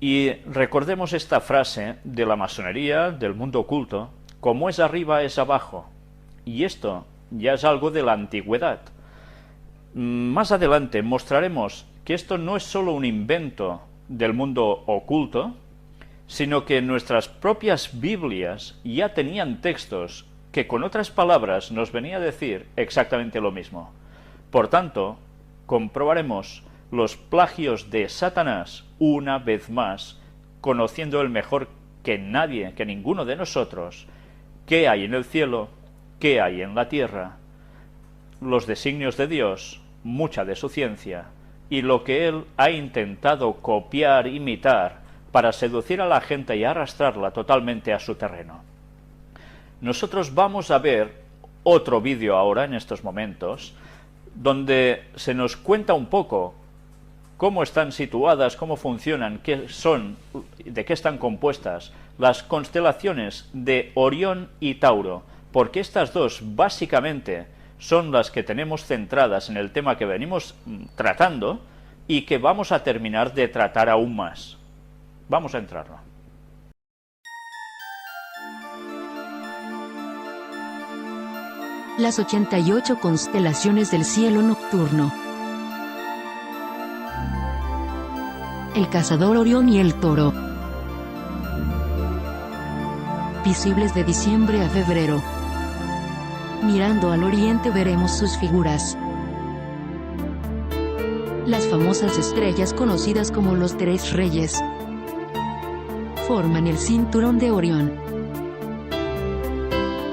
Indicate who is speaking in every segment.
Speaker 1: Y recordemos esta frase de la masonería, del mundo oculto: como es arriba es abajo. Y esto ya es algo de la antigüedad. Más adelante mostraremos que esto no es solo un invento del mundo oculto, sino que nuestras propias Biblias ya tenían textos que, con otras palabras, nos venía a decir exactamente lo mismo. Por tanto, comprobaremos los plagios de Satanás una vez más, conociendo él mejor que nadie, que ninguno de nosotros, qué hay en el cielo, qué hay en la tierra, los designios de Dios, mucha de su ciencia, y lo que él ha intentado copiar, imitar, para seducir a la gente y arrastrarla totalmente a su terreno. Nosotros vamos a ver otro vídeo ahora, en estos momentos, donde se nos cuenta un poco cómo están situadas, cómo funcionan, qué son, de qué están compuestas las constelaciones de Orión y Tauro, porque estas dos básicamente son las que tenemos centradas en el tema que venimos tratando y que vamos a terminar de tratar aún más. Vamos a entrarlo.
Speaker 2: Las 88 constelaciones del cielo nocturno. El cazador Orión y el toro. Visibles de diciembre a febrero. Mirando al oriente veremos sus figuras. Las famosas estrellas conocidas como los tres reyes forman el cinturón de Orión.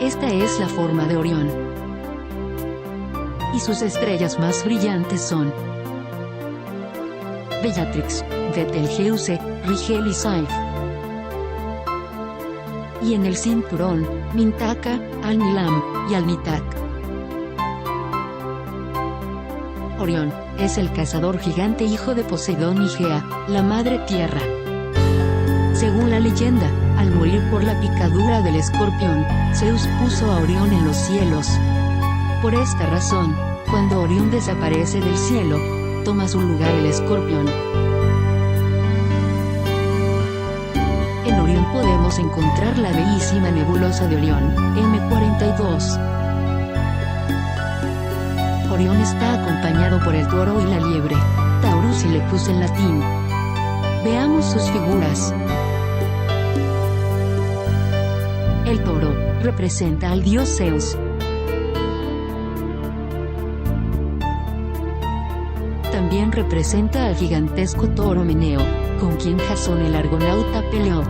Speaker 2: Esta es la forma de Orión. Y sus estrellas más brillantes son Bellatrix, Betelgeuse, Rigel y Saiph. Y en el cinturón, Mintaka, Al-Nilam y Al-Nitak. Orión es el cazador gigante hijo de Poseidón y Gea, la madre tierra. Según la leyenda, al morir por la picadura del escorpión, Zeus puso a Orión en los cielos. Por esta razón, cuando Orión desaparece del cielo, toma su lugar el escorpión. En Orión podemos encontrar la bellísima nebulosa de Orión, M42. Orión está acompañado por el toro y la liebre, Taurus y Lepus en latín. Veamos sus figuras. El toro representa al dios Zeus. También representa al gigantesco toro Meneo, con quien Jasón el argonauta peleó.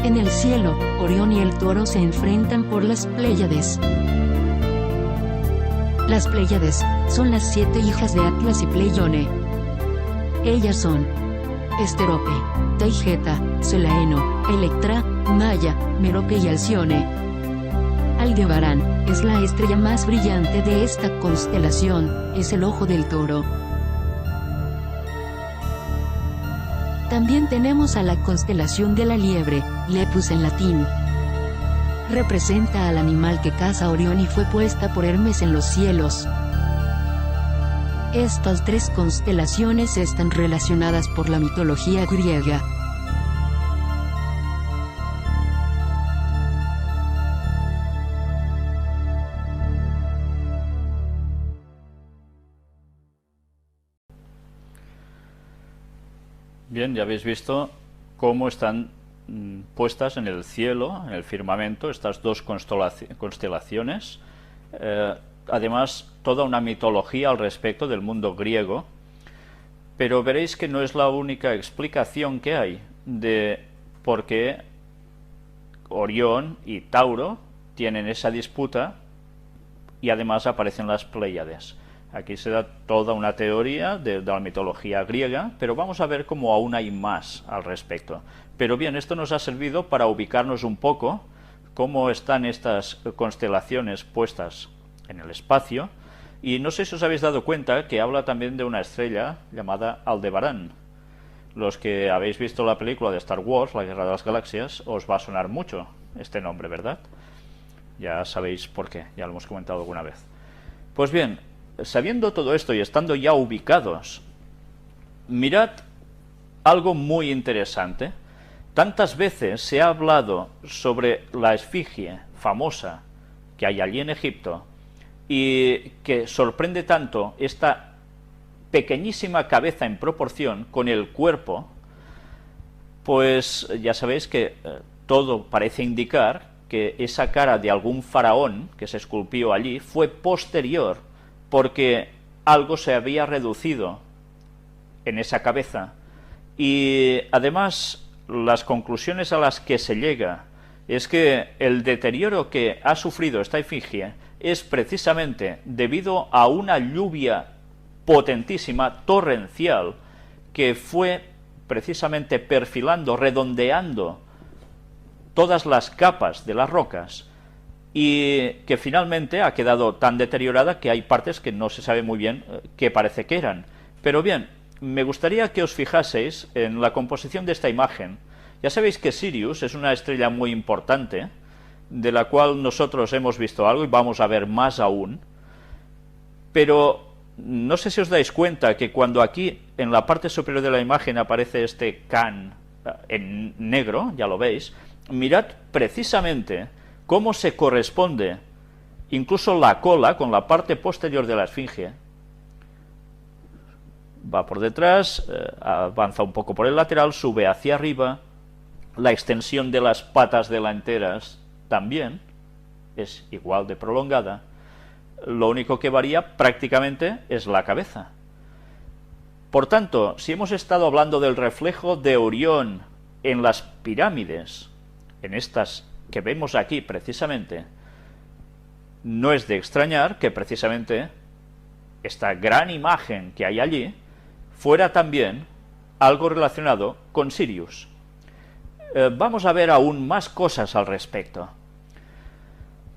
Speaker 2: En el cielo, Orión y el toro se enfrentan por las Pléyades. Las Pléyades son las 7 hijas de Atlas y Pleione. Ellas son Esterope, Taigeta, Selaeno, Electra, Maya, Merope y Alcione. Aldebarán es la estrella más brillante de esta constelación, es el ojo del toro. También tenemos a la constelación de la liebre, Lepus en latín. Representa al animal que caza Orión y fue puesta por Hermes en los cielos. Estas tres constelaciones están relacionadas por la mitología griega.
Speaker 1: Bien, ya habéis visto cómo están puestas en el cielo, en el firmamento, estas dos constelaciones. Además, toda una mitología al respecto del mundo griego. Pero veréis que no es la única explicación que hay de por qué Orión y Tauro tienen esa disputa y además aparecen las Pléyades. Aquí se da toda una teoría de la mitología griega, pero vamos a ver cómo aún hay más al respecto. Pero bien, esto nos ha servido para ubicarnos un poco cómo están estas constelaciones puestas en el espacio, y no sé si os habéis dado cuenta que habla también de una estrella llamada Aldebarán. Los que habéis visto la película de Star Wars, La Guerra de las Galaxias, os va a sonar mucho este nombre, ¿verdad? Ya sabéis por qué, ya lo hemos comentado alguna vez. Pues bien, sabiendo todo esto y estando ya ubicados, mirad algo muy interesante. Tantas veces se ha hablado sobre la esfinge famosa que hay allí en Egipto y que sorprende tanto esta pequeñísima cabeza en proporción con el cuerpo, pues ya sabéis que todo parece indicar que esa cara de algún faraón que se esculpió allí fue posterior, porque algo se había reducido en esa cabeza. Y además las conclusiones a las que se llega es que el deterioro que ha sufrido esta efigie es precisamente debido a una lluvia potentísima, torrencial, que fue precisamente perfilando, redondeando todas las capas de las rocas, y que finalmente ha quedado tan deteriorada que hay partes que no se sabe muy bien qué parece que eran. Pero bien, me gustaría que os fijaseis en la composición de esta imagen. Ya sabéis que Sirius es una estrella muy importante, de la cual nosotros hemos visto algo y vamos a ver más aún, pero no sé si os dais cuenta que cuando aquí en la parte superior de la imagen aparece este Can en negro, ya lo veis, mirad precisamente cómo se corresponde incluso la cola con la parte posterior de la esfinge. Va por detrás, avanza un poco por el lateral, sube hacia arriba, la extensión de las patas delanteras también es igual de prolongada. Lo único que varía prácticamente es la cabeza. Por tanto, si hemos estado hablando del reflejo de Orión en las pirámides, en estas que vemos aquí precisamente, no es de extrañar que precisamente esta gran imagen que hay allí fuera también algo relacionado con Sirius. Vamos a ver aún más cosas al respecto.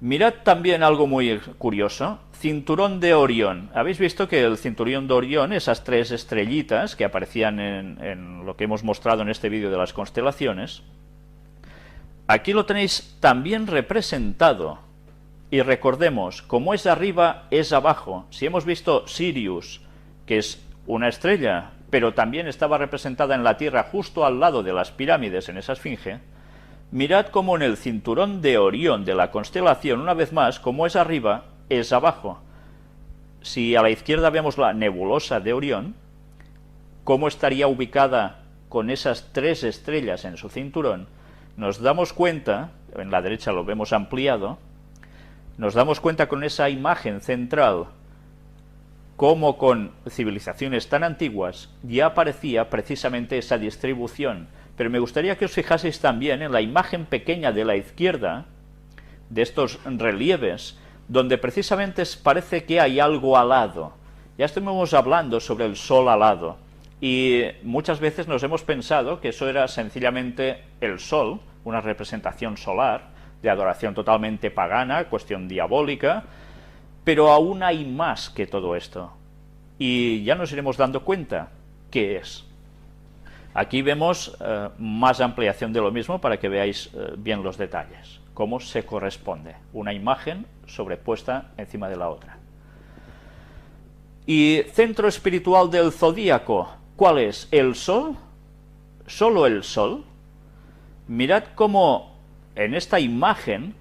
Speaker 1: Mirad también algo muy curioso, cinturón de Orión. Habéis visto que el cinturón de Orión, esas tres estrellitas que aparecían en lo que hemos mostrado en este vídeo de las constelaciones, aquí lo tenéis también representado. Y recordemos, como es arriba, es abajo. Si hemos visto Sirius, que es una estrella, pero también estaba representada en la Tierra justo al lado de las pirámides en esa esfinge, mirad cómo en el cinturón de Orión de la constelación, una vez más, como es arriba, es abajo. Si a la izquierda vemos la nebulosa de Orión, cómo estaría ubicada con esas tres estrellas en su cinturón, nos damos cuenta, en la derecha lo vemos ampliado, nos damos cuenta con esa imagen central cómo con civilizaciones tan antiguas ya aparecía precisamente esa distribución. Pero me gustaría que os fijaseis también en la imagen pequeña de la izquierda, de estos relieves, donde precisamente parece que hay algo alado. Ya estuvimos hablando sobre el sol alado, y muchas veces nos hemos pensado que eso era sencillamente el sol, una representación solar, de adoración totalmente pagana, cuestión diabólica, pero aún hay más que todo esto. Y ya nos iremos dando cuenta qué es. Aquí vemos más ampliación de lo mismo para que veáis bien los detalles, cómo se corresponde una imagen sobrepuesta encima de la otra. Y centro espiritual del zodíaco, ¿cuál es? ¿El Sol? ¿Solo el Sol? Mirad cómo en esta imagen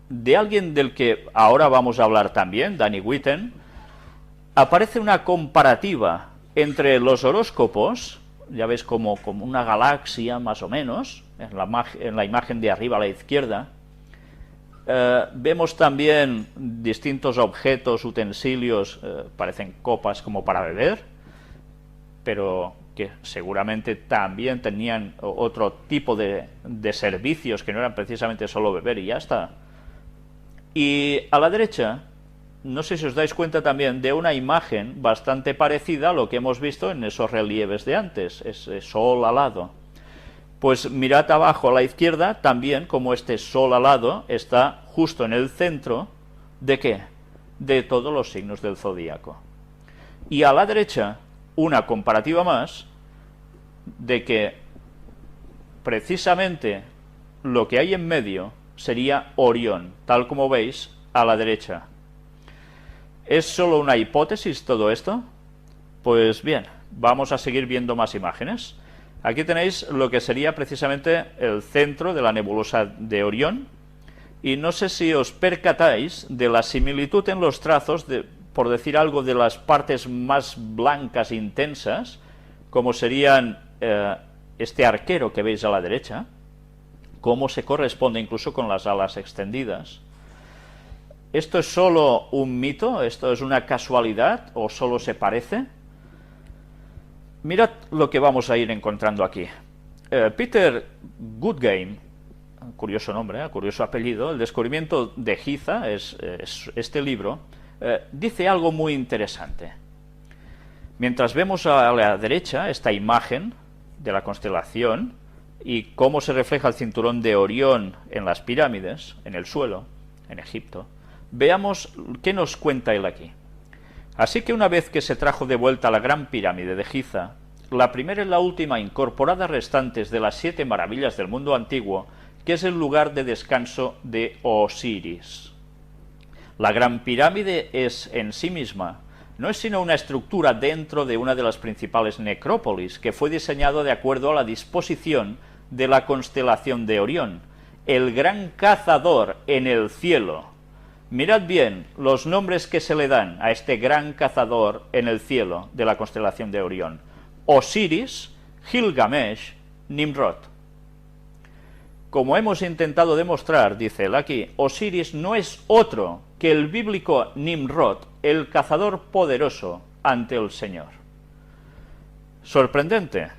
Speaker 1: de alguien del que ahora vamos a hablar también, Danny Whitten, aparece una comparativa entre los horóscopos, ya ves como una galaxia más o menos, en la imagen de arriba a la izquierda. Vemos también distintos objetos, utensilios, parecen copas como para beber, pero que seguramente también tenían otro tipo de servicios que no eran precisamente solo beber y ya está. Y a la derecha, no sé si os dais cuenta también de una imagen bastante parecida a lo que hemos visto en esos relieves de antes, ese sol alado. Pues mirad abajo a la izquierda también como este sol alado está justo en el centro ¿de qué? De todos los signos del zodíaco. Y a la derecha, una comparativa más de que precisamente lo que hay en medio sería Orión, tal como veis a la derecha. ¿Es solo una hipótesis todo esto? Pues bien, Vamos a seguir viendo más imágenes. Aquí tenéis lo que sería precisamente el centro de la nebulosa de Orión, y no sé si os percatáis de la similitud en los trazos, por decir algo, de las partes más blancas intensas, como serían este arquero que veis a la derecha, cómo se corresponde incluso con las alas extendidas. ¿Esto es solo un mito? ¿Esto es una casualidad? ¿O solo se parece? Mirad lo que vamos a ir encontrando aquí. Peter Goodgame, curioso nombre, curioso apellido, El descubrimiento de Giza, es este libro, dice algo muy interesante. Mientras vemos a la derecha esta imagen de la constelación y cómo se refleja el cinturón de Orión en las pirámides, en el suelo, en Egipto, veamos qué nos cuenta él aquí. Así que una vez que se trajo de vuelta la gran pirámide de Giza, la primera y la última incorporadas restantes de las 7 maravillas del mundo antiguo, que es el lugar de descanso de Osiris. La gran pirámide es en sí misma, no es sino una estructura dentro de una de las principales necrópolis, que fue diseñado de acuerdo a la disposición de la constelación de Orión, el gran cazador en el cielo. Mirad bien los nombres que se le dan a este gran cazador en el cielo de la constelación de Orión: Osiris, Gilgamesh, Nimrod. Como hemos intentado demostrar, dice él aquí, Osiris no es otro que el bíblico Nimrod, el cazador poderoso ante el Señor. Sorprendente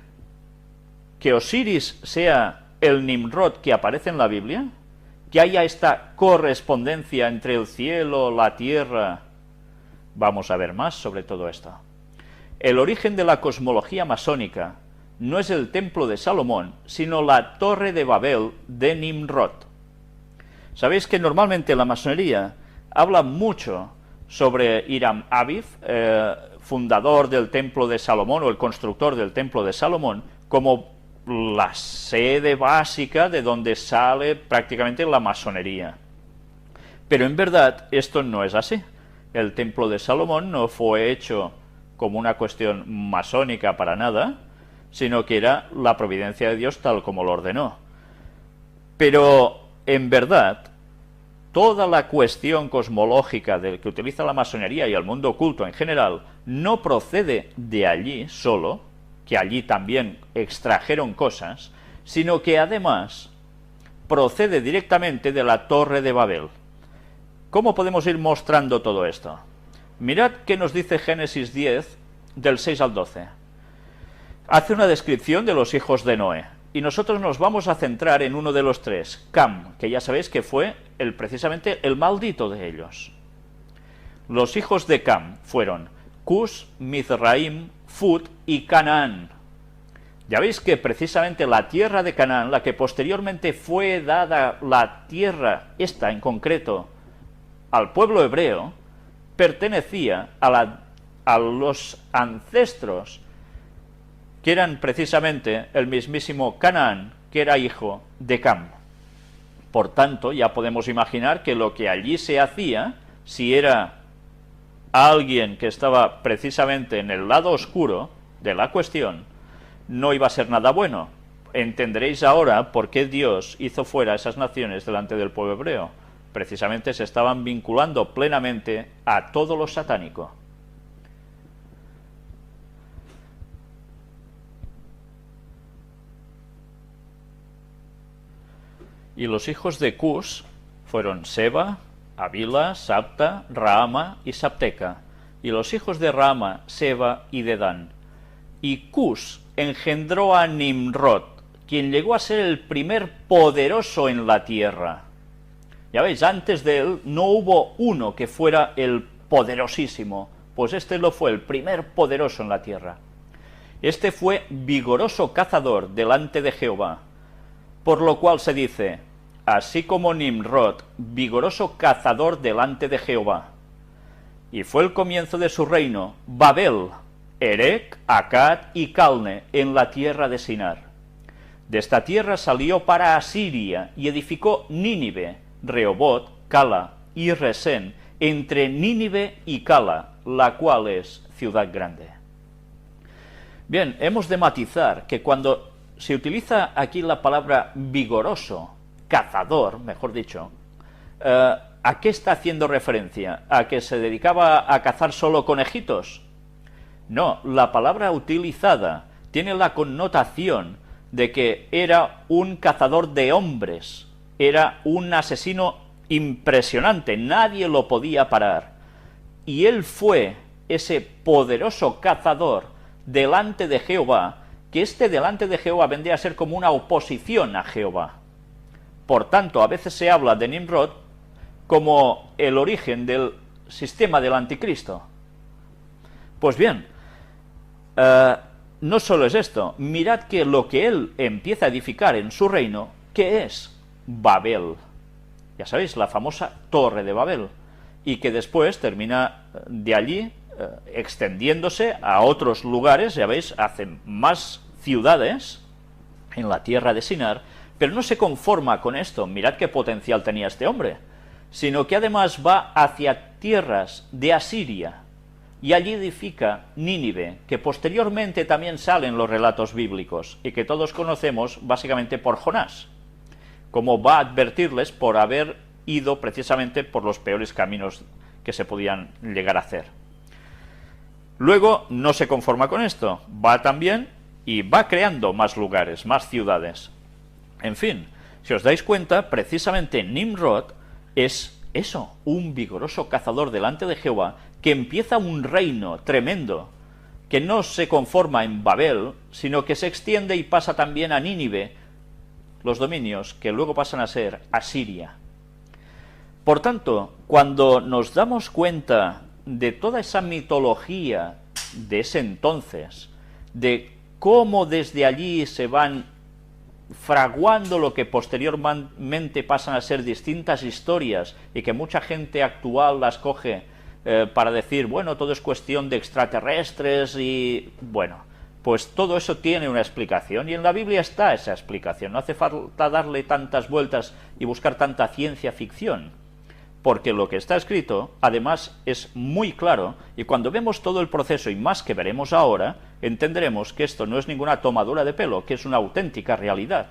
Speaker 1: que Osiris sea el Nimrod que aparece en la Biblia, que haya esta correspondencia entre el cielo, la tierra. Vamos a ver más sobre todo esto. El origen de la cosmología masónica no es el templo de Salomón, sino la torre de Babel de Nimrod. Sabéis que normalmente la masonería habla mucho sobre Hiram Abiy, fundador del templo de Salomón, o el constructor del templo de Salomón, como la sede básica de donde sale prácticamente la masonería. Pero en verdad esto no es así. El templo de Salomón no fue hecho como una cuestión masónica para nada, sino que era la providencia de Dios tal como lo ordenó. Pero en verdad toda la cuestión cosmológica que utiliza la masonería y el mundo oculto en general no procede de allí solo, que allí también extrajeron cosas, sino que además procede directamente de la Torre de Babel. ¿Cómo podemos ir mostrando todo esto? Mirad qué nos dice Génesis 10, del 6 al 12. Hace una descripción de los hijos de Noé, y nosotros nos vamos a centrar en uno de los 3, Cam, que ya sabéis que fue precisamente el maldito de ellos. Los hijos de Cam fueron Cus, Mizraim, Fut y Canaán. Ya veis que precisamente la tierra de Canaán, la que posteriormente fue dada, la tierra esta en concreto, al pueblo hebreo, pertenecía a los ancestros que eran precisamente el mismísimo Canaán, que era hijo de Cam. Por tanto, ya podemos imaginar que lo que allí se hacía, si era alguien que estaba precisamente en el lado oscuro de la cuestión, no iba a ser nada bueno. Entenderéis ahora por qué Dios hizo fuera esas naciones delante del pueblo hebreo. Precisamente se estaban vinculando plenamente a todo lo satánico. Y los hijos de Cus fueron Seba, Avila, Sabta, Raama y Sabteca. Y los hijos de Raama, Seba y Dedán. Y Cus engendró a Nimrod, quien llegó a ser el primer poderoso en la tierra. Ya veis, antes de él no hubo uno que fuera el poderosísimo, pues este lo fue, el primer poderoso en la tierra. Este fue vigoroso cazador delante de Jehová, por lo cual se dice, así como Nimrod, vigoroso cazador delante de Jehová. Y fue el comienzo de su reino, Babel, Erec, Akkad y Calne, en la tierra de Sinar. De esta tierra salió para Asiria y edificó Nínive, Rehobot, Cala y Resén, entre Nínive y Cala, la cual es ciudad grande. Bien, hemos de matizar que cuando se utiliza aquí la palabra vigoroso, cazador, mejor dicho, ¿a qué está haciendo referencia? ¿A que se dedicaba a cazar solo conejitos? No, la palabra utilizada tiene la connotación de que era un cazador de hombres, era un asesino impresionante, nadie lo podía parar. Y él fue ese poderoso cazador delante de Jehová, que delante de Jehová vendría a ser como una oposición a Jehová. Por tanto, a veces se habla de Nimrod como el origen del sistema del anticristo. Pues bien, no solo es esto, mirad que lo que él empieza a edificar en su reino, ¿qué es? Babel. Ya sabéis, la famosa Torre de Babel, y que después termina de allí extendiéndose a otros lugares, ya veis, hacen más ciudades en la tierra de Sinar, pero no se conforma con esto, mirad qué potencial tenía este hombre, sino que además va hacia tierras de Asiria, y allí edifica Nínive, que posteriormente también sale en los relatos bíblicos, y que todos conocemos básicamente por Jonás, como va a advertirles por haber ido precisamente por los peores caminos que se podían llegar a hacer. Luego no se conforma con esto, va también y va creando más lugares, más ciudades. En fin, si os dais cuenta, precisamente Nimrod es eso, un vigoroso cazador delante de Jehová, que empieza un reino tremendo, que no se conforma en Babel, sino que se extiende y pasa también a Nínive, los dominios que luego pasan a ser Asiria. Por tanto, cuando nos damos cuenta de toda esa mitología de ese entonces, de cómo desde allí se van fraguando lo que posteriormente pasan a ser distintas historias y que mucha gente actual las coge para decir, bueno, todo es cuestión de extraterrestres y, bueno, pues todo eso tiene una explicación y en la Biblia está esa explicación. No hace falta darle tantas vueltas y buscar tanta ciencia ficción, porque lo que está escrito, además, es muy claro, y cuando vemos todo el proceso y más que veremos ahora, entenderemos que esto no es ninguna tomadura de pelo, que es una auténtica realidad.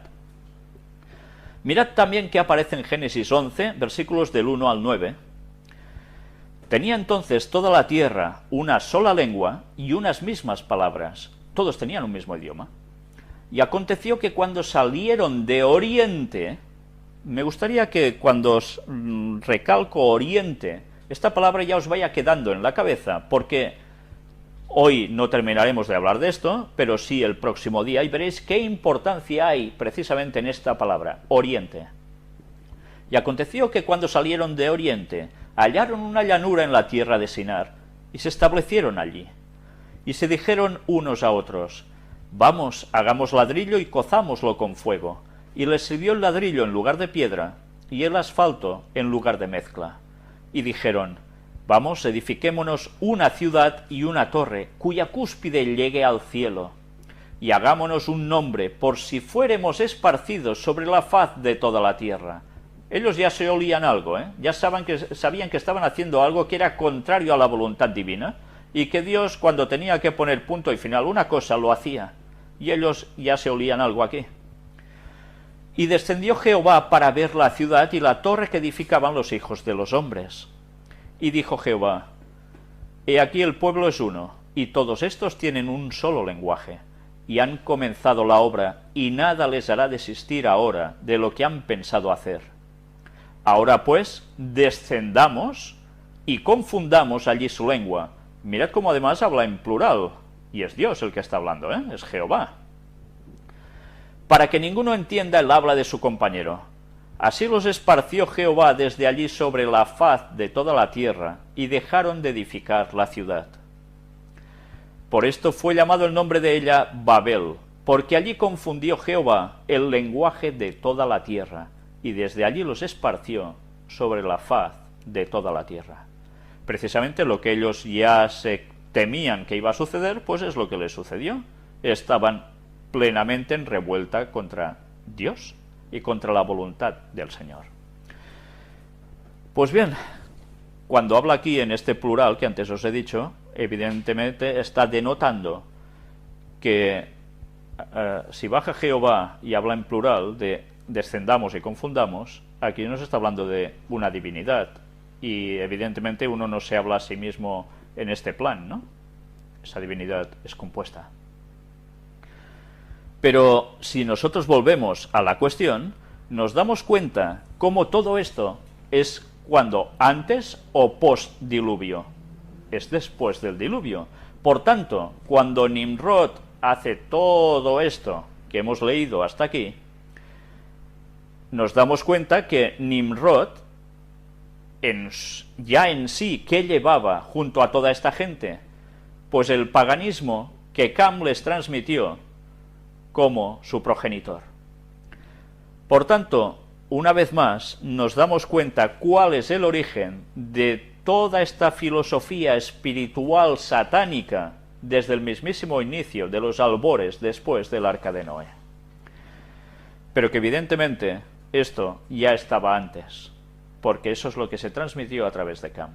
Speaker 1: Mirad también que aparece en Génesis 11, versículos del 1 al 9. Tenía entonces toda la tierra una sola lengua y unas mismas palabras. Todos tenían un mismo idioma. Y aconteció que cuando salieron de Oriente, me gustaría que cuando os recalco Oriente, esta palabra ya os vaya quedando en la cabeza, porque hoy no terminaremos de hablar de esto, pero sí el próximo día, y veréis qué importancia hay precisamente en esta palabra, Oriente. Y aconteció que cuando salieron de Oriente, hallaron una llanura en la tierra de Sinar, y se establecieron allí. Y se dijeron unos a otros, vamos, hagamos ladrillo y cozámoslo con fuego. Y les sirvió el ladrillo en lugar de piedra, y el asfalto en lugar de mezcla. Y dijeron, vamos, edifiquémonos una ciudad y una torre, cuya cúspide llegue al cielo. Y hagámonos un nombre, por si fuéremos esparcidos sobre la faz de toda la tierra. Ellos ya se olían algo, ya sabían que estaban haciendo algo que era contrario a la voluntad divina, y que Dios, cuando tenía que poner punto y final una cosa, lo hacía. Y ellos ya se olían algo aquí. Y descendió Jehová para ver la ciudad y la torre que edificaban los hijos de los hombres. Y dijo Jehová, he aquí el pueblo es uno, y todos estos tienen un solo lenguaje, y han comenzado la obra, y nada les hará desistir ahora de lo que han pensado hacer. Ahora pues, descendamos y confundamos allí su lengua. Mirad cómo además habla en plural, y es Dios el que está hablando, es Jehová. Para que ninguno entienda el habla de su compañero. Así los esparció Jehová desde allí sobre la faz de toda la tierra, y dejaron de edificar la ciudad. Por esto fue llamado el nombre de ella Babel, porque allí confundió Jehová el lenguaje de toda la tierra, y desde allí los esparció sobre la faz de toda la tierra. Precisamente lo que ellos ya se temían que iba a suceder, pues es lo que les sucedió. Estaban plenamente en revuelta contra Dios y contra la voluntad del Señor. Pues bien, cuando habla aquí en este plural que antes os he dicho, evidentemente está denotando que si baja Jehová y habla en plural de descendamos y confundamos, aquí no se está hablando de una divinidad, y evidentemente uno no se habla a sí mismo en este plan, ¿no? Esa divinidad es compuesta. Pero si nosotros volvemos a la cuestión, nos damos cuenta cómo todo esto es cuando antes o post diluvio. Es después del diluvio. Por tanto, cuando Nimrod hace todo esto que hemos leído hasta aquí, nos damos cuenta que Nimrod, ya en sí, ¿qué llevaba junto a toda esta gente? Pues el paganismo que Cam les transmitió como su progenitor. Por tanto, una vez más, nos damos cuenta cuál es el origen de toda esta filosofía espiritual satánica desde el mismísimo inicio de los albores después del Arca de Noé. Pero que evidentemente esto ya estaba antes, porque eso es lo que se transmitió a través de Cam.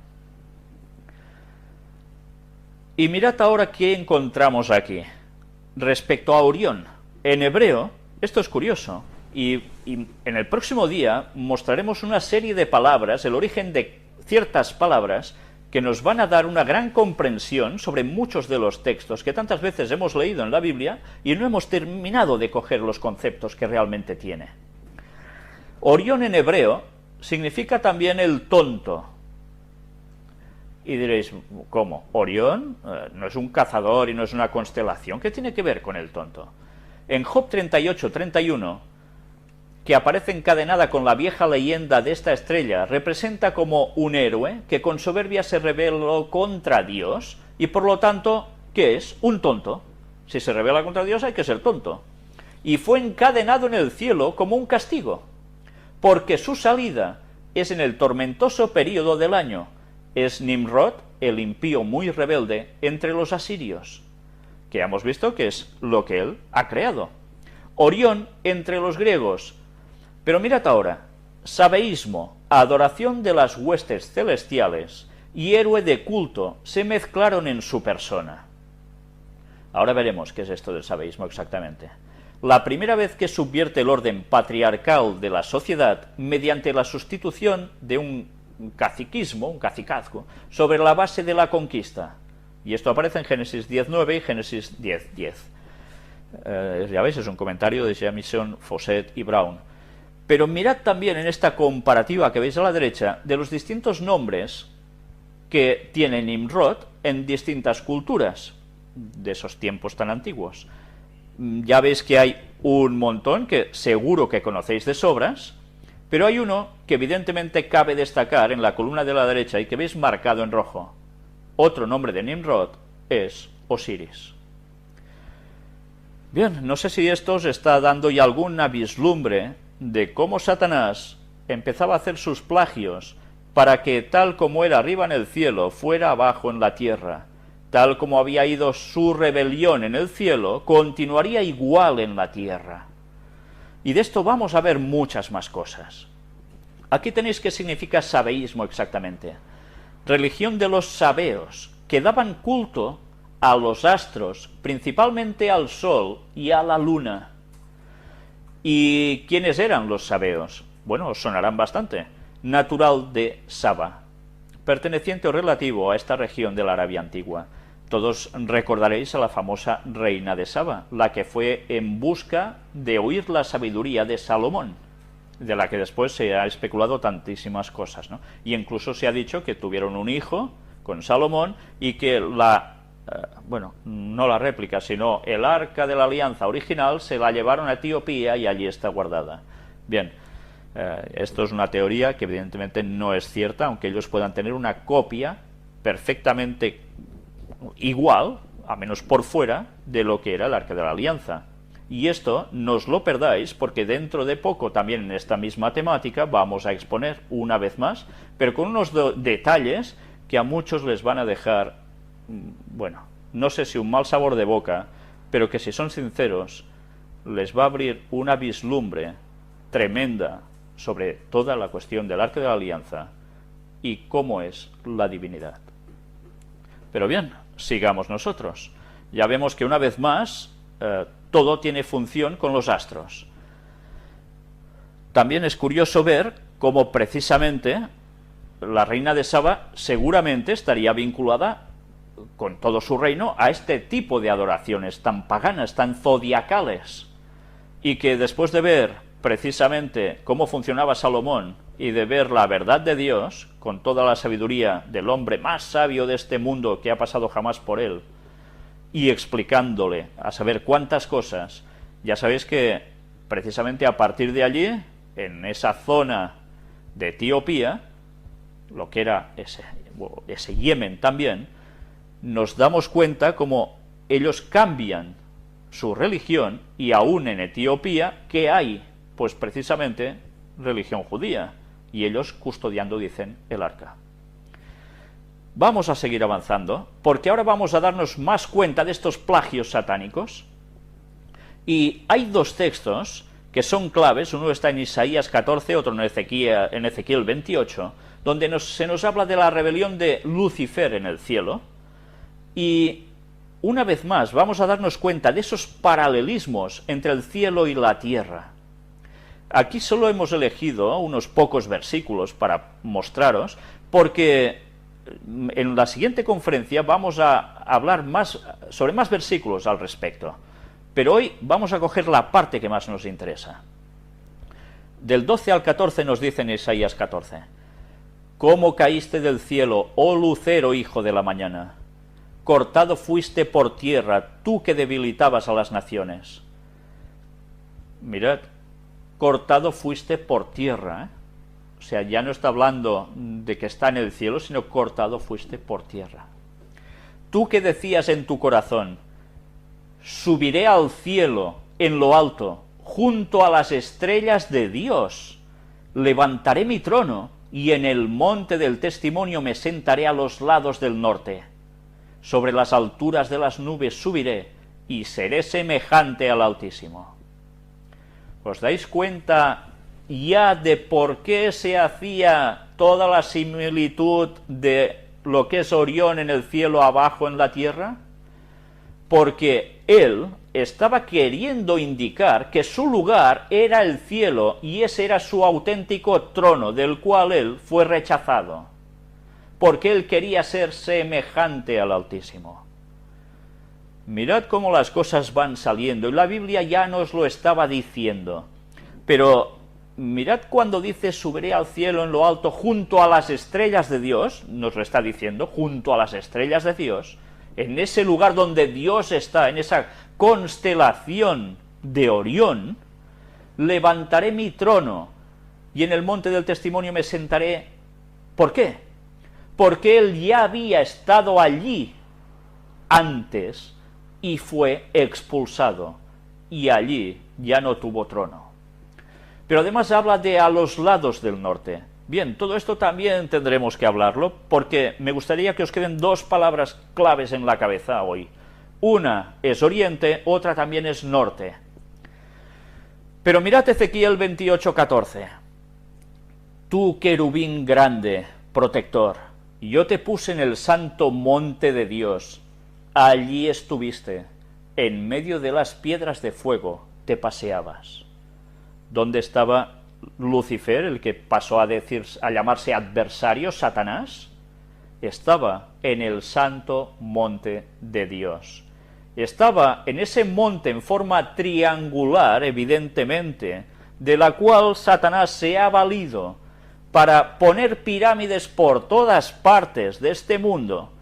Speaker 1: Y mirad ahora qué encontramos aquí respecto a Orión. En hebreo, esto es curioso, y en el próximo día mostraremos una serie de palabras, el origen de ciertas palabras que nos van a dar una gran comprensión sobre muchos de los textos que tantas veces hemos leído en la Biblia y no hemos terminado de coger los conceptos que realmente tiene. Orión en hebreo significa también el tonto. Y diréis, ¿cómo? ¿Orión? No es un cazador y no es una constelación. ¿Qué tiene que ver con el tonto? En Job 38-31, que aparece encadenada con la vieja leyenda de esta estrella, representa como un héroe que con soberbia se rebeló contra Dios y por lo tanto, ¿qué es? Un tonto. Si se rebela contra Dios hay que ser tonto. Y fue encadenado en el cielo como un castigo, porque su salida es en el tormentoso período del año. Es Nimrod, el impío muy rebelde, entre los asirios, que hemos visto que es lo que él ha creado. Orión entre los griegos. Pero mirad ahora, sabeísmo, adoración de las huestes celestiales y héroe de culto se mezclaron en su persona. Ahora veremos qué es esto del sabeísmo exactamente. La primera vez que subvierte el orden patriarcal de la sociedad mediante la sustitución de un caciquismo, un cacicazgo, sobre la base de la conquista. Y esto aparece en Génesis 10.9 y Génesis 10.10. Ya veis, es un comentario de Jamieson, Fawcett y Brown. Pero mirad también en esta comparativa que veis a la derecha de los distintos nombres que tiene Nimrod en distintas culturas de esos tiempos tan antiguos. Ya veis que hay un montón que seguro que conocéis de sobras, pero hay uno que evidentemente cabe destacar en la columna de la derecha y que veis marcado en rojo. Otro nombre de Nimrod es Osiris. Bien, no sé si esto os está dando ya alguna vislumbre de cómo Satanás empezaba a hacer sus plagios para que tal como era arriba en el cielo, fuera abajo en la tierra. Tal como había ido su rebelión en el cielo, continuaría igual en la tierra. Y de esto vamos a ver muchas más cosas. Aquí tenéis qué significa sabeísmo exactamente. Religión de los sabeos, que daban culto a los astros, principalmente al sol y a la luna. ¿Y quiénes eran los sabeos? Bueno, os sonarán bastante. Natural de Saba, perteneciente o relativo a esta región de la Arabia Antigua. Todos recordaréis a la famosa reina de Saba, la que fue en busca de oír la sabiduría de Salomón, de la que después se ha especulado tantísimas cosas, ¿no? Y incluso se ha dicho que tuvieron un hijo con Salomón y que no la réplica, sino el arca de la alianza original se la llevaron a Etiopía y allí está guardada. Bien, esto es una teoría que evidentemente no es cierta, aunque ellos puedan tener una copia perfectamente igual, a menos por fuera, de lo que era el arca de la alianza. Y esto no os lo perdáis, porque dentro de poco también en esta misma temática vamos a exponer una vez más, pero con unos detalles que a muchos les van a dejar, bueno, no sé si un mal sabor de boca, pero que si son sinceros les va a abrir una vislumbre tremenda sobre toda la cuestión del arca de la alianza y cómo es la divinidad. Pero bien, sigamos nosotros. Ya vemos que una vez más todo tiene función con los astros. También es curioso ver cómo precisamente la reina de Saba seguramente estaría vinculada con todo su reino a este tipo de adoraciones tan paganas, tan zodiacales, y que después de ver precisamente cómo funcionaba Salomón y de ver la verdad de Dios, con toda la sabiduría del hombre más sabio de este mundo que ha pasado jamás por él, y explicándole a saber cuántas cosas, ya sabéis que precisamente a partir de allí, en esa zona de Etiopía, lo que era ese Yemen también, nos damos cuenta cómo ellos cambian su religión, y aún en Etiopía, que hay, pues precisamente, religión judía, y ellos custodiando, dicen, el arca. Vamos a seguir avanzando, porque ahora vamos a darnos más cuenta de estos plagios satánicos, y hay dos textos que son claves, uno está en Isaías 14, otro en Ezequiel 28, donde se nos habla de la rebelión de Lucifer en el cielo, y una vez más vamos a darnos cuenta de esos paralelismos entre el cielo y la tierra. Aquí solo hemos elegido unos pocos versículos para mostraros, porque en la siguiente conferencia vamos a hablar sobre más versículos al respecto. Pero hoy vamos a coger la parte que más nos interesa. Del 12 al 14 nos dice en Isaías 14: ¿Cómo caíste del cielo, oh lucero, hijo de la mañana? Cortado fuiste por tierra, tú que debilitabas a las naciones. Mirad, cortado fuiste por tierra, ¿eh? O sea, ya no está hablando de que está en el cielo, sino cortado fuiste por tierra. Tú que decías en tu corazón: subiré al cielo, en lo alto, junto a las estrellas de Dios. Levantaré mi trono, y en el monte del testimonio me sentaré a los lados del norte. Sobre las alturas de las nubes subiré, y seré semejante al Altísimo. ¿Os dais cuenta ya de por qué se hacía toda la similitud de lo que es Orión en el cielo abajo en la tierra? Porque él estaba queriendo indicar que su lugar era el cielo, y ese era su auténtico trono, del cual él fue rechazado, porque él quería ser semejante al Altísimo. Mirad cómo las cosas van saliendo, y la Biblia ya nos lo estaba diciendo, pero mirad cuando dice subiré al cielo en lo alto junto a las estrellas de Dios, nos lo está diciendo, junto a las estrellas de Dios, en ese lugar donde Dios está, en esa constelación de Orión. Levantaré mi trono, y en el monte del testimonio me sentaré. ¿Por qué? Porque él ya había estado allí antes y fue expulsado, y allí ya no tuvo trono. Pero además habla de a los lados del norte. Bien, todo esto también tendremos que hablarlo, porque me gustaría que os queden dos palabras claves en la cabeza hoy. Una es oriente, otra también es norte. Pero mirad Ezequiel 28:14. Tú, querubín grande, protector, yo te puse en el santo monte de Dios. Allí estuviste, en medio de las piedras de fuego te paseabas. ¿Dónde estaba Lucifer, el que pasó a llamarse adversario, Satanás? Estaba en el santo monte de Dios. Estaba en ese monte en forma triangular, evidentemente, de la cual Satanás se ha valido para poner pirámides por todas partes de este mundo,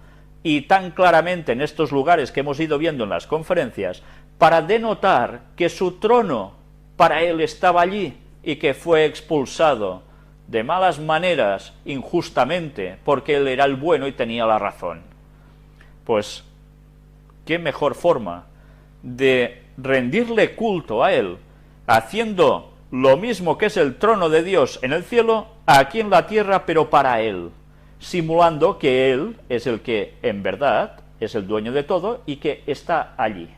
Speaker 1: y tan claramente en estos lugares que hemos ido viendo en las conferencias, para denotar que su trono para él estaba allí, y que fue expulsado de malas maneras, injustamente, porque él era el bueno y tenía la razón. Pues, ¿qué mejor forma de rendirle culto a él, haciendo lo mismo que es el trono de Dios en el cielo, aquí en la tierra, pero para él, simulando que él es el que en verdad es el dueño de todo y que está allí?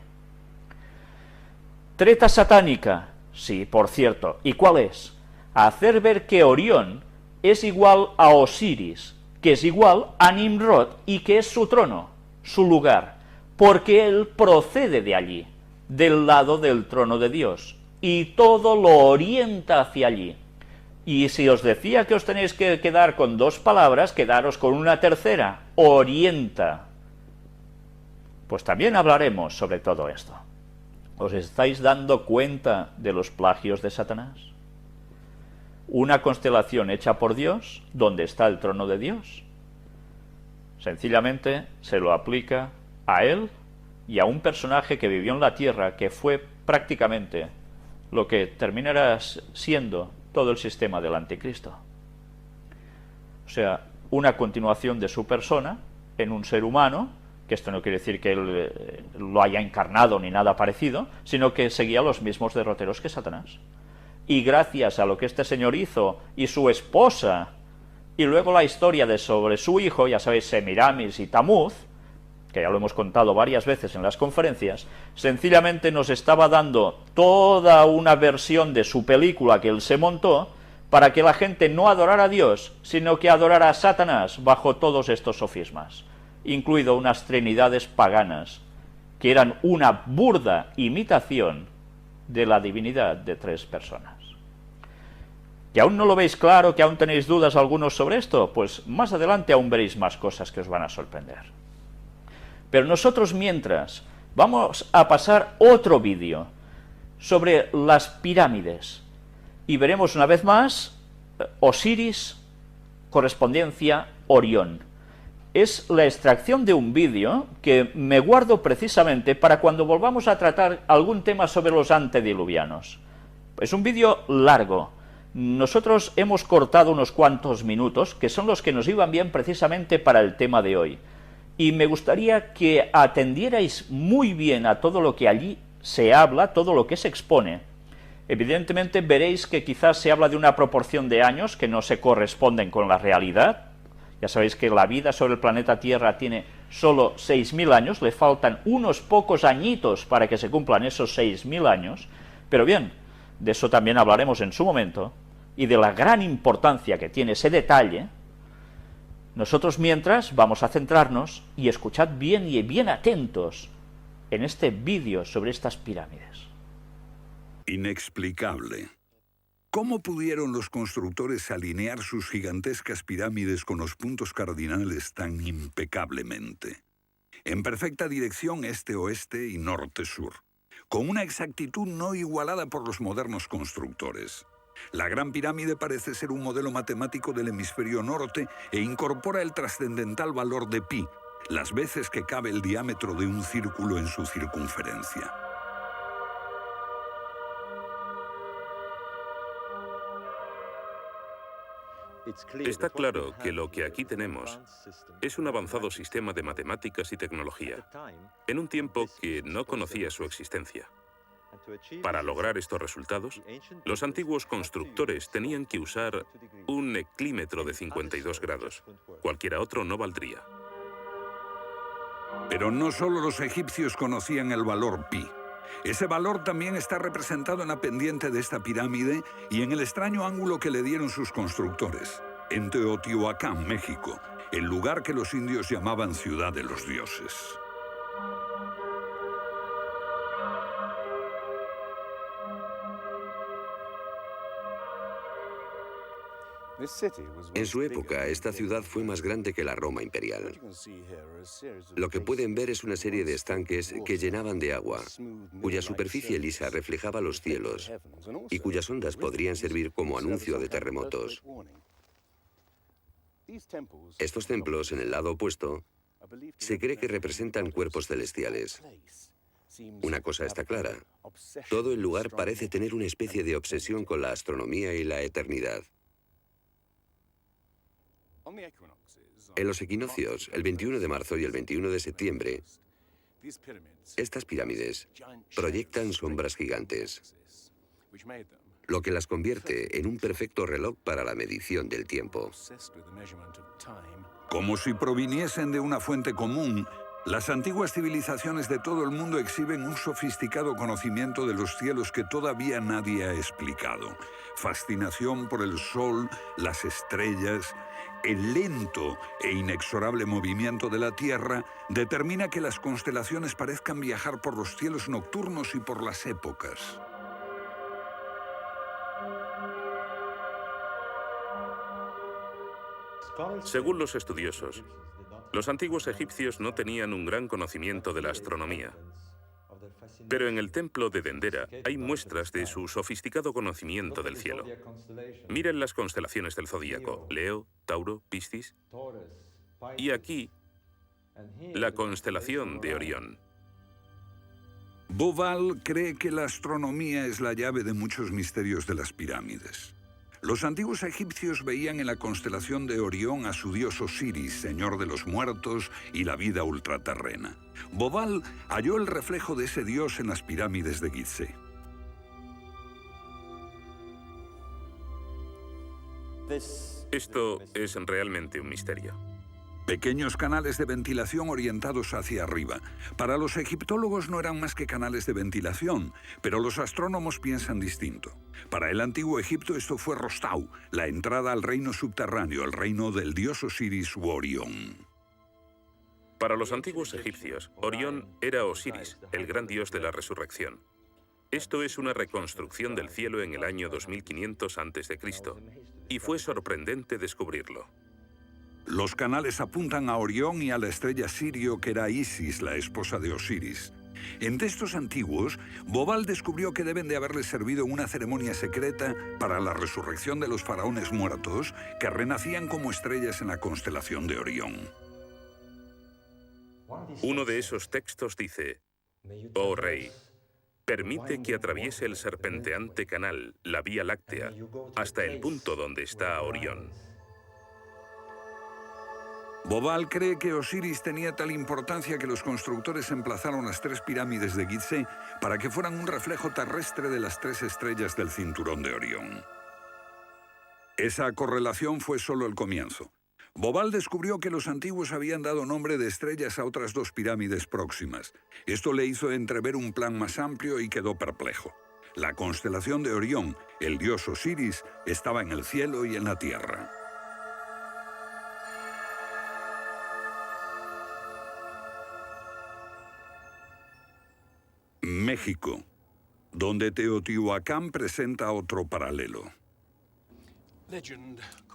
Speaker 1: Treta satánica, sí, por cierto. ¿Y cuál es? Hacer ver que Orión es igual a Osiris, que es igual a Nimrod y que es su trono, su lugar, porque él procede de allí. del lado del trono de Dios, y todo lo orienta hacia allí. Y si os decía que os tenéis que quedar con dos palabras, quedaros con una tercera: orienta. Pues también hablaremos sobre todo esto. ¿Os estáis dando cuenta de los plagios de Satanás? Una constelación hecha por Dios, donde está el trono de Dios. Sencillamente se lo aplica a él y a un personaje que vivió en la tierra, que fue prácticamente lo que terminará siendo todo el sistema del anticristo. O sea, una continuación de su persona en un ser humano, que esto no quiere decir que él lo haya encarnado ni nada parecido, sino que seguía los mismos derroteros que Satanás. Y gracias a lo que este señor hizo y su esposa, y luego la historia sobre su hijo, ya sabéis, Semiramis y Tamuz, que ya lo hemos contado varias veces en las conferencias, sencillamente nos estaba dando toda una versión de su película que él se montó para que la gente no adorara a Dios, sino que adorara a Satanás bajo todos estos sofismas, incluido unas trinidades paganas, que eran una burda imitación de la divinidad de tres personas. ¿Que aún no lo veis claro, que aún tenéis dudas algunos sobre esto? Pues más adelante aún veréis más cosas que os van a sorprender. Pero nosotros mientras vamos a pasar otro vídeo sobre las pirámides y veremos una vez más Osiris, correspondencia Orión. Es la extracción de un vídeo que me guardo precisamente para cuando volvamos a tratar algún tema sobre los antediluvianos. Es un vídeo largo. Nosotros hemos cortado unos cuantos minutos, que son los que nos iban bien precisamente para el tema de hoy. Y me gustaría que atendierais muy bien a todo lo que allí se habla, todo lo que se expone. Evidentemente veréis que quizás se habla de una proporción de años que no se corresponden con la realidad. Ya sabéis que la vida sobre el planeta Tierra tiene solo 6.000 años, le faltan unos pocos añitos para que se cumplan esos 6.000 años, pero bien, de eso también hablaremos en su momento, y de la gran importancia que tiene ese detalle. Nosotros mientras vamos a centrarnos, y escuchad bien y bien atentos, en este vídeo sobre estas pirámides.
Speaker 3: Inexplicable. ¿Cómo pudieron los constructores alinear sus gigantescas pirámides con los puntos cardinales tan impecablemente? En perfecta dirección este-oeste y norte-sur, con una exactitud no igualada por los modernos constructores. La Gran Pirámide parece ser un modelo matemático del hemisferio norte e incorpora el trascendental valor de pi, las veces que cabe el diámetro de un círculo en su circunferencia.
Speaker 4: Está claro que lo que aquí tenemos es un avanzado sistema de matemáticas y tecnología, en un tiempo que no conocía su existencia. Para lograr estos resultados, los antiguos constructores tenían que usar un eclímetro de 52 grados. Cualquiera otro no valdría.
Speaker 3: Pero no solo los egipcios conocían el valor pi. Ese valor también está representado en la pendiente de esta pirámide y en el extraño ángulo que le dieron sus constructores, en Teotihuacán, México, el lugar que los indios llamaban Ciudad de los Dioses.
Speaker 5: En su época, esta ciudad fue más grande que la Roma imperial. Lo que pueden ver es una serie de estanques que llenaban de agua, cuya superficie lisa reflejaba los cielos y cuyas ondas podrían servir como anuncio de terremotos. Estos templos, en el lado opuesto, se cree que representan cuerpos celestiales. Una cosa está clara: todo el lugar parece tener una especie de obsesión con la astronomía y la eternidad. En los equinoccios, el 21 de marzo y el 21 de septiembre, estas pirámides proyectan sombras gigantes, lo que las convierte en un perfecto reloj para la medición del tiempo.
Speaker 3: Como si proviniesen de una fuente común, las antiguas civilizaciones de todo el mundo exhiben un sofisticado conocimiento de los cielos que todavía nadie ha explicado. Fascinación por el sol, las estrellas El lento e inexorable movimiento de la Tierra determina que las constelaciones parezcan viajar por los cielos nocturnos y por las épocas.
Speaker 4: Según los estudiosos, los antiguos egipcios no tenían un gran conocimiento de la astronomía. Pero en el templo de Dendera hay muestras de su sofisticado conocimiento del cielo. Miren las constelaciones del zodíaco: Leo, Tauro, Piscis. Y aquí, la constelación de Orión.
Speaker 3: Bauval cree que la astronomía es la llave de muchos misterios de las pirámides. Los antiguos egipcios veían en la constelación de Orión a su dios Osiris, señor de los muertos y la vida ultraterrena. Bauval halló el reflejo de ese dios en las pirámides de Gizeh.
Speaker 4: Esto es realmente un misterio.
Speaker 3: Pequeños canales de ventilación orientados hacia arriba. Para los egiptólogos no eran más que canales de ventilación, pero los astrónomos piensan distinto. Para el antiguo Egipto esto fue Rostau, la entrada al reino subterráneo, el reino del dios Osiris u Orión.
Speaker 4: Para los antiguos egipcios, Orión era Osiris, el gran dios de la resurrección. Esto es una reconstrucción del cielo en el año 2500 a.C., y fue sorprendente descubrirlo.
Speaker 3: Los canales apuntan a Orión y a la estrella Sirio, que era Isis, la esposa de Osiris. En textos antiguos, Bauval descubrió que deben de haberle servido en una ceremonia secreta para la resurrección de los faraones muertos, que renacían como estrellas en la constelación de Orión.
Speaker 4: Uno de esos textos dice: «Oh rey, permite que atraviese el serpenteante canal, la Vía Láctea, hasta el punto donde está Orión».
Speaker 3: Bauval cree que Osiris tenía tal importancia que los constructores emplazaron las 3 pirámides de Gizeh para que fueran un reflejo terrestre de las 3 estrellas del cinturón de Orión. Esa correlación fue solo el comienzo. Bauval descubrió que los antiguos habían dado nombre de estrellas a otras 2 pirámides próximas. Esto le hizo entrever un plan más amplio y quedó perplejo. La constelación de Orión, el dios Osiris, estaba en el cielo y en la tierra. México, donde Teotihuacán presenta otro paralelo.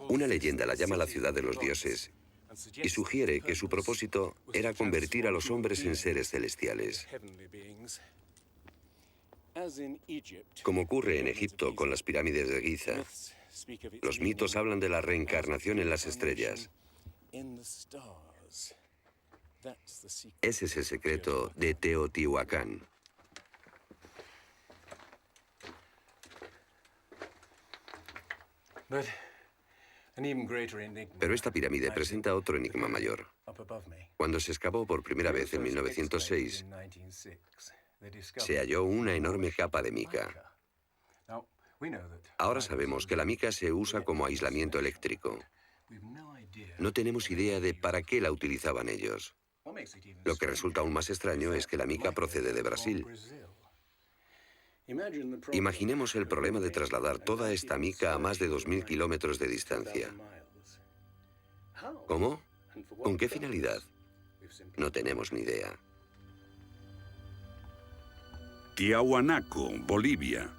Speaker 5: Una leyenda la llama la ciudad de los dioses y sugiere que su propósito era convertir a los hombres en seres celestiales. Como ocurre en Egipto con las pirámides de Giza, los mitos hablan de la reencarnación en las estrellas. Ese es el secreto de Teotihuacán. Pero esta pirámide presenta otro enigma mayor. Cuando se excavó por primera vez en 1906, se halló una enorme capa de mica. Ahora sabemos que la mica se usa como aislamiento eléctrico. No tenemos idea de para qué la utilizaban ellos. Lo que resulta aún más extraño es que la mica procede de Brasil. Imaginemos el problema de trasladar toda esta mica a más de 2000 kilómetros de distancia. ¿Cómo? ¿Con qué finalidad? No tenemos ni idea.
Speaker 3: Tiahuanaco, Bolivia.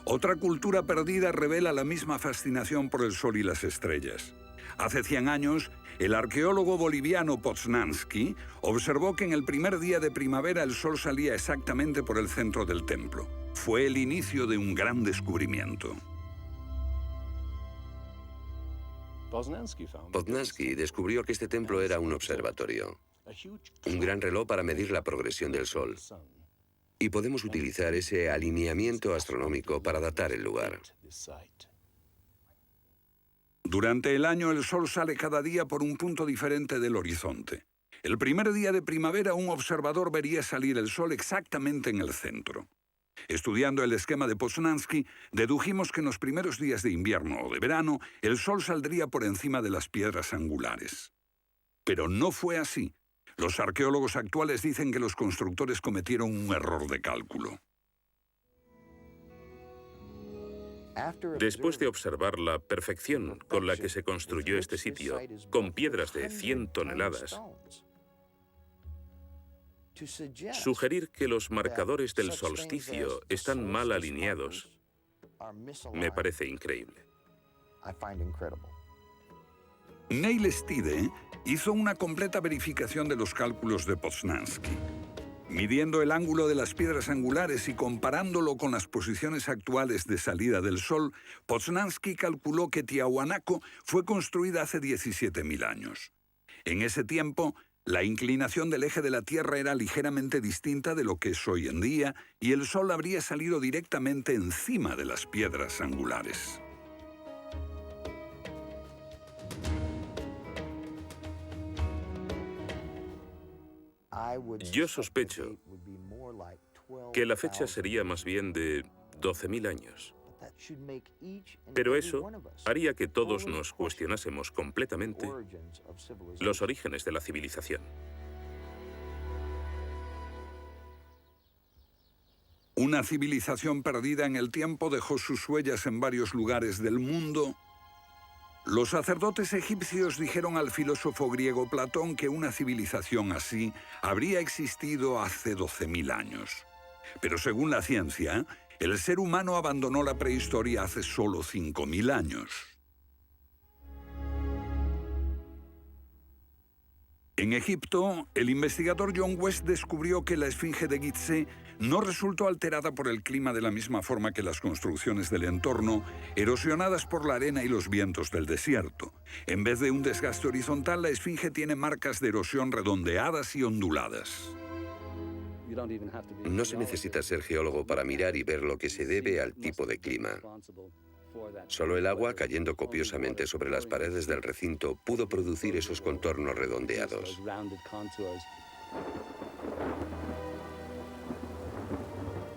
Speaker 3: Otra cultura perdida revela la misma fascinación por el sol y las estrellas. Hace 100 años, el arqueólogo boliviano Poznański observó que en el primer día de primavera el sol salía exactamente por el centro del templo. Fue el inicio de un gran descubrimiento.
Speaker 5: Poznański descubrió que este templo era un observatorio, un gran reloj para medir la progresión del sol. Y podemos utilizar ese alineamiento astronómico para datar el lugar.
Speaker 3: Durante el año el sol sale cada día por un punto diferente del horizonte. El primer día de primavera un observador vería salir el sol exactamente en el centro. Estudiando el esquema de Poznański, dedujimos que en los primeros días de invierno o de verano el sol saldría por encima de las piedras angulares. Pero no fue así. Los arqueólogos actuales dicen que los constructores cometieron un error de cálculo.
Speaker 4: Después de observar la perfección con la que se construyó este sitio, con piedras de 100 toneladas, sugerir que los marcadores del solsticio están mal alineados me parece increíble.
Speaker 3: Neil Stide hizo una completa verificación de los cálculos de Poznański. Midiendo el ángulo de las piedras angulares y comparándolo con las posiciones actuales de salida del Sol, Poznański calculó que Tiahuanaco fue construida hace 17.000 años. En ese tiempo, la inclinación del eje de la Tierra era ligeramente distinta de lo que es hoy en día y el Sol habría salido directamente encima de las piedras angulares.
Speaker 4: Yo sospecho que la fecha sería más bien de 12.000 años. Pero eso haría que todos nos cuestionásemos completamente los orígenes de la civilización.
Speaker 3: Una civilización perdida en el tiempo dejó sus huellas en varios lugares del mundo. Los sacerdotes egipcios dijeron al filósofo griego Platón que una civilización así habría existido hace 12.000 años. Pero según la ciencia, el ser humano abandonó la prehistoria hace solo 5.000 años. En Egipto, el investigador John West descubrió que la esfinge de Gizeh no resultó alterada por el clima de la misma forma que las construcciones del entorno, erosionadas por la arena y los vientos del desierto. En vez de un desgaste horizontal, la esfinge tiene marcas de erosión redondeadas y onduladas.
Speaker 5: No se necesita ser geólogo para mirar y ver lo que se debe al tipo de clima. Solo el agua, cayendo copiosamente sobre las paredes del recinto, pudo producir esos contornos redondeados.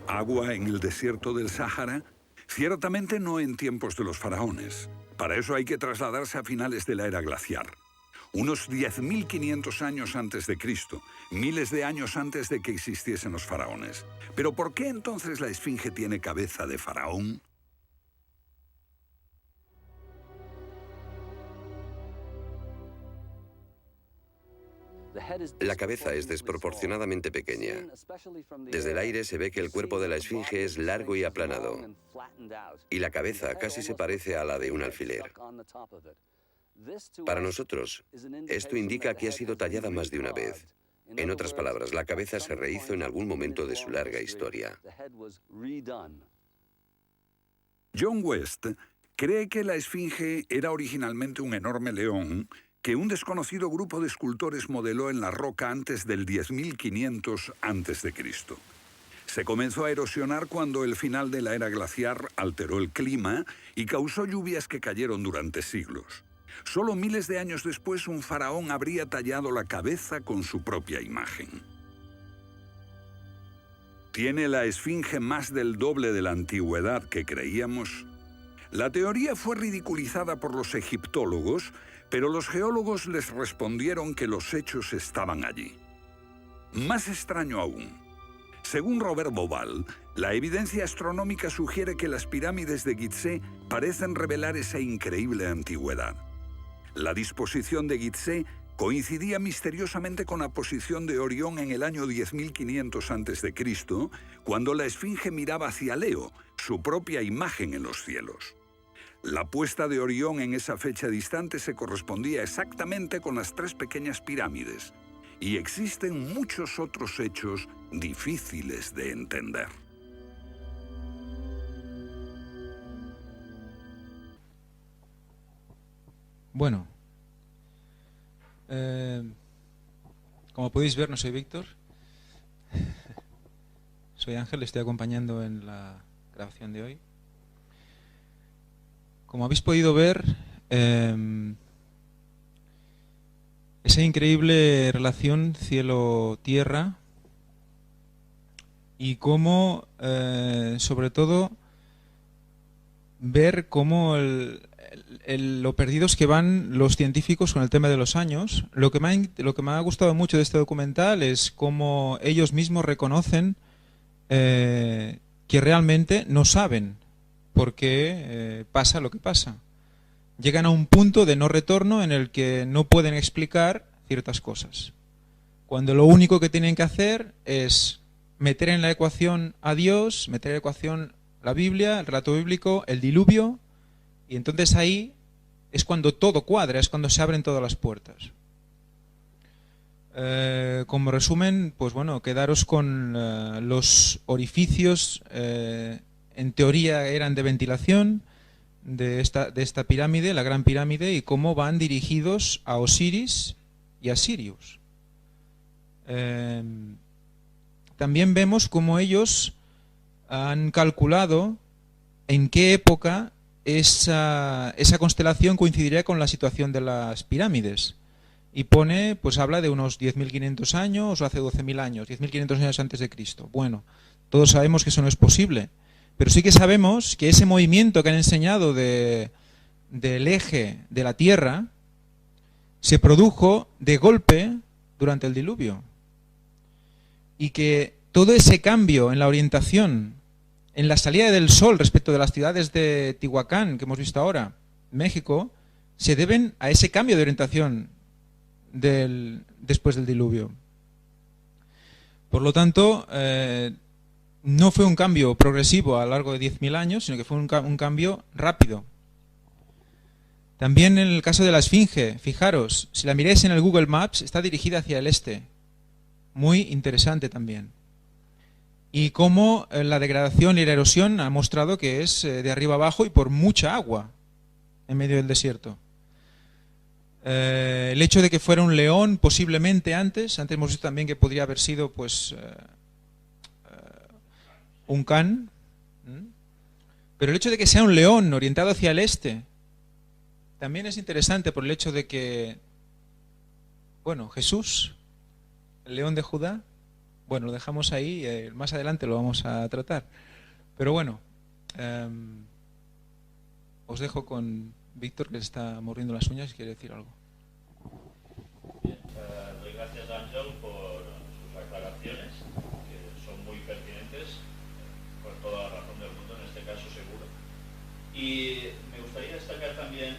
Speaker 3: ¿Agua en el desierto del Sáhara? Ciertamente no en tiempos de los faraones. Para eso hay que trasladarse a finales de la era glaciar. Unos 10.500 años antes de Cristo, miles de años antes de que existiesen los faraones. ¿Pero por qué entonces la esfinge tiene cabeza de faraón?
Speaker 5: La cabeza es desproporcionadamente pequeña. Desde el aire se ve que el cuerpo de la esfinge es largo y aplanado, y la cabeza casi se parece a la de un alfiler. Para nosotros, esto indica que ha sido tallada más de una vez. En otras palabras, la cabeza se rehizo en algún momento de su larga historia.
Speaker 3: John West cree que la esfinge era originalmente un enorme león que un desconocido grupo de escultores modeló en la roca antes del 10.500 a.C. Se comenzó a erosionar cuando el final de la era glaciar alteró el clima y causó lluvias que cayeron durante siglos. Solo miles de años después, un faraón habría tallado la cabeza con su propia imagen. ¿Tiene la esfinge más del doble de la antigüedad que creíamos? La teoría fue ridiculizada por los egiptólogos, pero los geólogos les respondieron que los hechos estaban allí. Más extraño aún. Según Robert Bauval, la evidencia astronómica sugiere que las pirámides de Gizeh parecen revelar esa increíble antigüedad. La disposición de Gizeh coincidía misteriosamente con la posición de Orión en el año 10.500 a.C., cuando la esfinge miraba hacia Leo, su propia imagen en los cielos. La puesta de Orión en esa fecha distante se correspondía exactamente con las tres pequeñas pirámides, y existen muchos otros hechos difíciles de entender.
Speaker 6: Bueno, como podéis ver, no soy Víctor, soy Ángel, le estoy acompañando en la grabación de hoy. Como habéis podido ver, esa increíble relación cielo-tierra y cómo, sobre todo, ver cómo lo perdidos que van los científicos con el tema de los años. Lo que me ha gustado mucho de este documental es cómo ellos mismos reconocen que realmente no saben porque pasa lo que pasa. Llegan a un punto de no retorno en el que no pueden explicar ciertas cosas. Cuando lo único que tienen que hacer es meter en la ecuación a Dios, meter en la ecuación la Biblia, el relato bíblico, el diluvio, y entonces ahí es cuando todo cuadra, es cuando se abren todas las puertas. Como resumen, pues bueno, quedaros con los orificios, en teoría eran de ventilación de esta pirámide, la Gran Pirámide, y cómo van dirigidos a Osiris y a Sirius. También vemos cómo ellos han calculado en qué época esa constelación coincidiría con la situación de las pirámides. Y pone, pues habla de unos 10.500 años o hace 12.000 años, 10.500 años antes de Cristo. Bueno, todos sabemos que eso no es posible, pero sí que sabemos que ese movimiento que han enseñado del eje de la Tierra se produjo de golpe durante el diluvio. Y que todo ese cambio en la orientación, en la salida del sol respecto de las ciudades de Tihuacán, que hemos visto ahora, México, se deben a ese cambio de orientación después del diluvio. Por lo tanto, no fue un cambio progresivo a lo largo de 10.000 años, sino que fue un cambio rápido. También en el caso de la Esfinge, fijaros, si la miráis en el Google Maps, está dirigida hacia el este. Muy interesante también. Y cómo la degradación y la erosión ha mostrado que es de arriba abajo y por mucha agua en medio del desierto. El hecho de que fuera un león posiblemente antes hemos visto también que podría haber sido pues un can, pero el hecho de que sea un león orientado hacia el este también es interesante por el hecho de que, bueno, Jesús, el león de Judá, bueno, lo dejamos ahí, más adelante lo vamos a tratar, pero bueno, os dejo con Víctor, que se está mordiendo las uñas y quiere decir algo.
Speaker 1: Bien, doy gracias a Ángel por sus aclaraciones, que son muy pertinentes, por toda la razón del mundo, en este caso seguro. Y me gustaría destacar también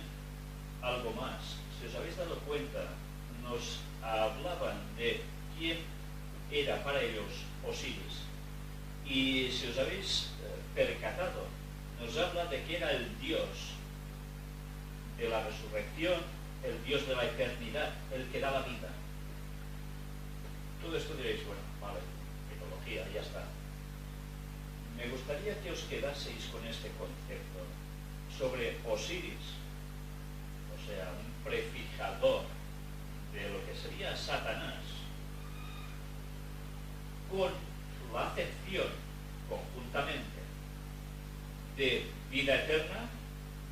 Speaker 1: algo más. Si os habéis dado cuenta, nos hablaban de quién era para ellos Osiris. Y si os habéis percatado, nos habla de que era el Dios de la resurrección, el Dios de la eternidad, el que da la vida. Todo esto diréis, bueno, vale, mitología, ya está. Me gustaría que os quedaseis con este concepto sobre Osiris, o sea, un prefijador de lo que sería Satanás, con la acepción conjuntamente de vida eterna,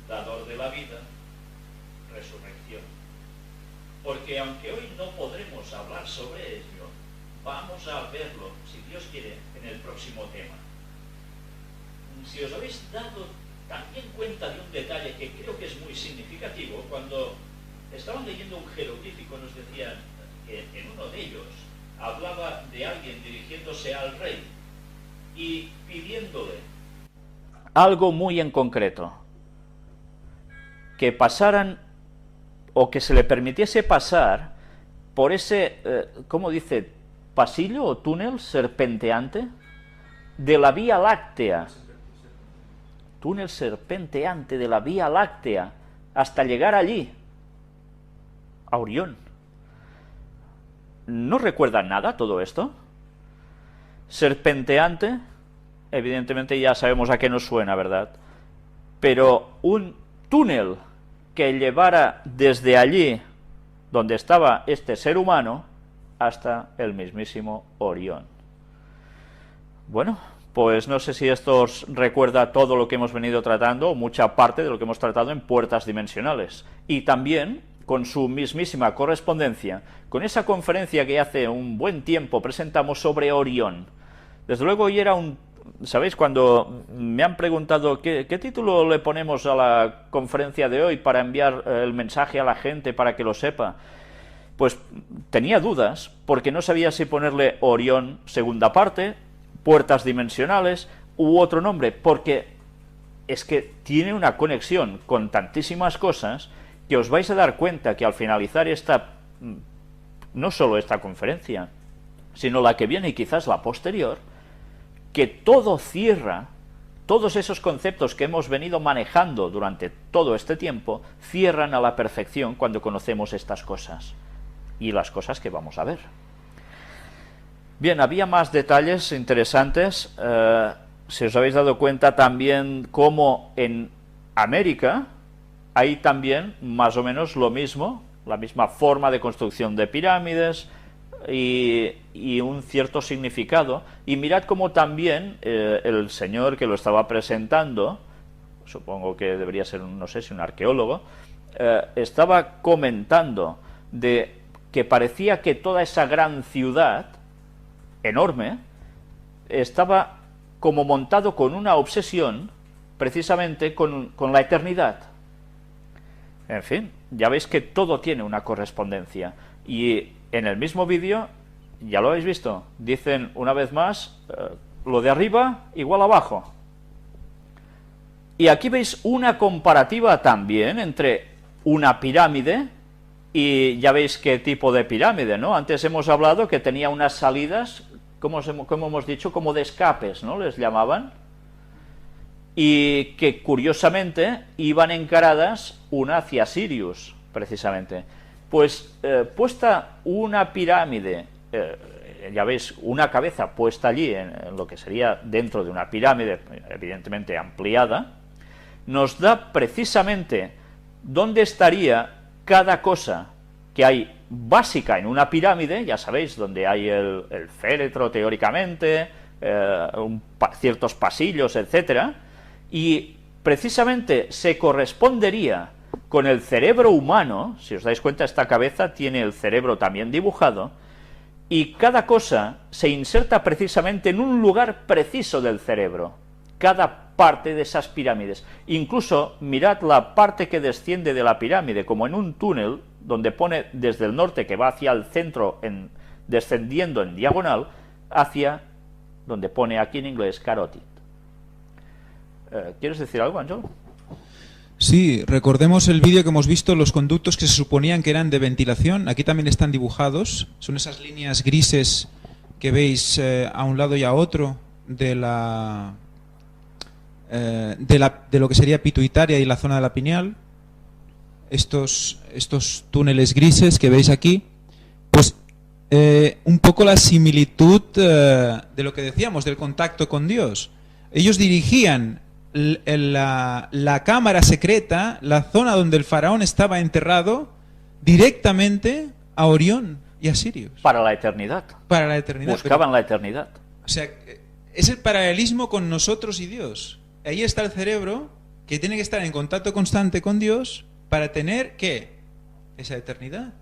Speaker 1: dador de la vida, resurrección. Porque aunque hoy no podremos hablar sobre ello, vamos a verlo, si Dios quiere, en el próximo tema. Si os habéis dado también cuenta de un detalle que creo que es muy significativo, cuando estaban leyendo un jeroglífico nos decían que en uno de ellos hablaba de alguien dirigiéndose al rey y pidiéndole algo muy en concreto, que pasaran o que se le permitiese pasar por ese, ¿cómo dice?, pasillo o túnel serpenteante de la Vía Láctea. Túnel serpenteante de la Vía Láctea hasta llegar allí, a Orión. ¿No recuerda nada todo esto? Serpenteante, evidentemente ya sabemos a qué nos suena, ¿verdad? Pero un túnel que llevara desde allí, donde estaba este ser humano, hasta el mismísimo Orión. Bueno, pues no sé si esto os recuerda todo lo que hemos venido tratando, o mucha parte de lo que hemos tratado en Puertas Dimensionales. Y también con su mismísima correspondencia, con esa conferencia que hace un buen tiempo presentamos sobre Orión. Desde luego hoy era un... ¿Sabéis? Cuando me han preguntado qué título le ponemos a la conferencia de hoy para enviar el mensaje a la gente para que lo sepa, pues tenía dudas, porque no sabía si ponerle Orión segunda parte, Puertas Dimensionales u otro nombre, porque es que tiene una conexión con tantísimas cosas que os vais a dar cuenta que al finalizar no solo esta conferencia, sino la que viene y quizás la posterior, que todo cierra, todos esos conceptos que hemos venido manejando durante todo este tiempo, cierran a la perfección cuando conocemos estas cosas y las cosas que vamos a ver. Bien, había más detalles interesantes. Si os habéis dado cuenta también cómo en América hay también más o menos lo mismo, la misma forma de construcción de pirámides y un cierto significado. Y mirad cómo también el señor que lo estaba presentando, supongo que debería ser, no sé si un arqueólogo, estaba comentando de que parecía que toda esa gran ciudad enorme estaba como montado con una obsesión precisamente con la eternidad. En fin, ya veis que todo tiene una correspondencia. Y en el mismo vídeo, ya lo habéis visto, dicen una vez más, lo de arriba igual abajo. Y aquí veis una comparativa también entre una pirámide y ya veis qué tipo de pirámide, ¿no? Antes hemos hablado que tenía unas salidas, como hemos dicho, como de escapes, ¿no? Les llamaban. Y que curiosamente iban encaradas una hacia Sirius, precisamente. Pues puesta una pirámide, ya veis, una cabeza puesta allí en lo que sería dentro de una pirámide, evidentemente ampliada, nos da precisamente dónde estaría cada cosa que hay básica en una pirámide. Ya sabéis, donde hay el féretro teóricamente, ciertos pasillos, etcétera. Y precisamente se correspondería con el cerebro humano. Si os dais cuenta, esta cabeza tiene el cerebro también dibujado, y cada cosa se inserta precisamente en un lugar preciso del cerebro, cada parte de esas pirámides. Incluso mirad la parte que desciende de la pirámide, como en un túnel, donde pone desde el norte, que va hacia el centro, descendiendo en diagonal, hacia donde pone aquí en inglés carotid. ¿Quieres decir algo, Ángel?
Speaker 6: Sí, recordemos el vídeo que hemos visto, los conductos que se suponían que eran de ventilación. Aquí también están dibujados. Son esas líneas grises que veis a un lado y a otro de lo que sería pituitaria y la zona de la pineal. Estos túneles grises que veis aquí, pues un poco la similitud de lo que decíamos, del contacto con Dios. Ellos dirigían la cámara secreta, la zona donde el faraón estaba enterrado, directamente a Orión y a Sirius.
Speaker 1: Para la eternidad.
Speaker 6: Para la eternidad.
Speaker 1: Buscaban la eternidad.
Speaker 6: O sea, es el paralelismo con nosotros y Dios. Ahí está el cerebro, que tiene que estar en contacto constante con Dios para tener, ¿qué? Esa eternidad.